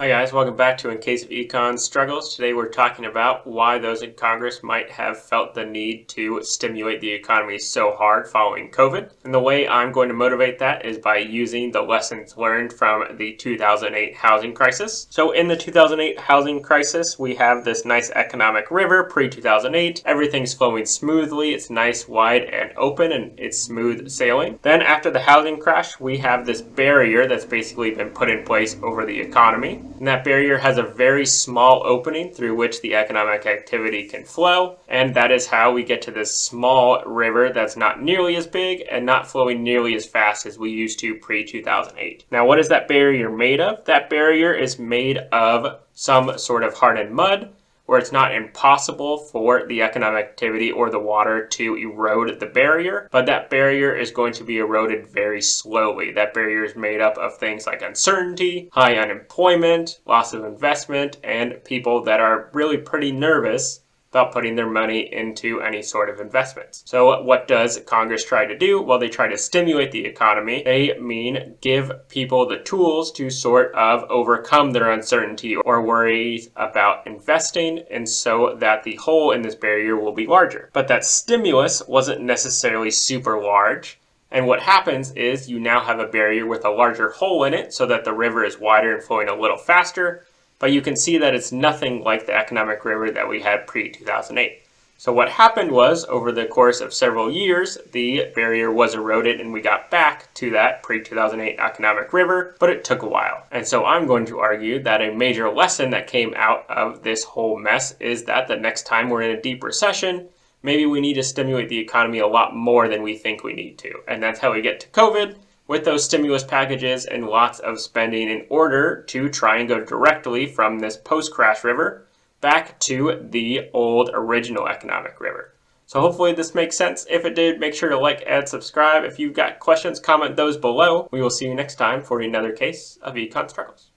Hi guys, welcome back to In Case of Econ Struggles. Today we're talking about why those in Congress might have felt the need to stimulate the economy so hard following COVID. And the way I'm going to motivate that is by using the lessons learned from the 2008 housing crisis. So in the 2008 housing crisis, we have this nice economic river pre-2008. Everything's flowing smoothly. It's nice, wide, and open, and it's smooth sailing. Then after the housing crash, we have this barrier that's basically been put in place over the economy. And that barrier has a very small opening through which the economic activity can flow. And that is how we get to this small river that's not nearly as big and not flowing nearly as fast as we used to pre-2008. Now, what is that barrier made of? That barrier is made of some sort of hardened mud, where it's not impossible for the economic activity or the water to erode the barrier, but that barrier is going to be eroded very slowly. That barrier is made up of things like uncertainty, high unemployment, loss of investment, and people that are really pretty nervous about putting their money into any sort of investments. So what does Congress try to do? Well, they try to stimulate the economy. They mean give people the tools to sort of overcome their uncertainty or worries about investing, and so that the hole in this barrier will be larger. But that stimulus wasn't necessarily super large. And what happens is you now have a barrier with a larger hole in it so that the river is wider and flowing a little faster. But you can see that it's nothing like the economic river that we had pre-2008. So what happened was, over the course of several years, the barrier was eroded and we got back to that pre-2008 economic river, but it took a while. And so I'm going to argue that a major lesson that came out of this whole mess is that the next time we're in a deep recession, maybe we need to stimulate the economy a lot more than we think we need to. And that's how we get to COVID, with those stimulus packages and lots of spending in order to try and go directly from this post-crash river back to the old original economic river. So hopefully this makes sense. If it did, make sure to like and subscribe. If you've got questions, comment those below. We will see you next time for another case of Econ Struggles.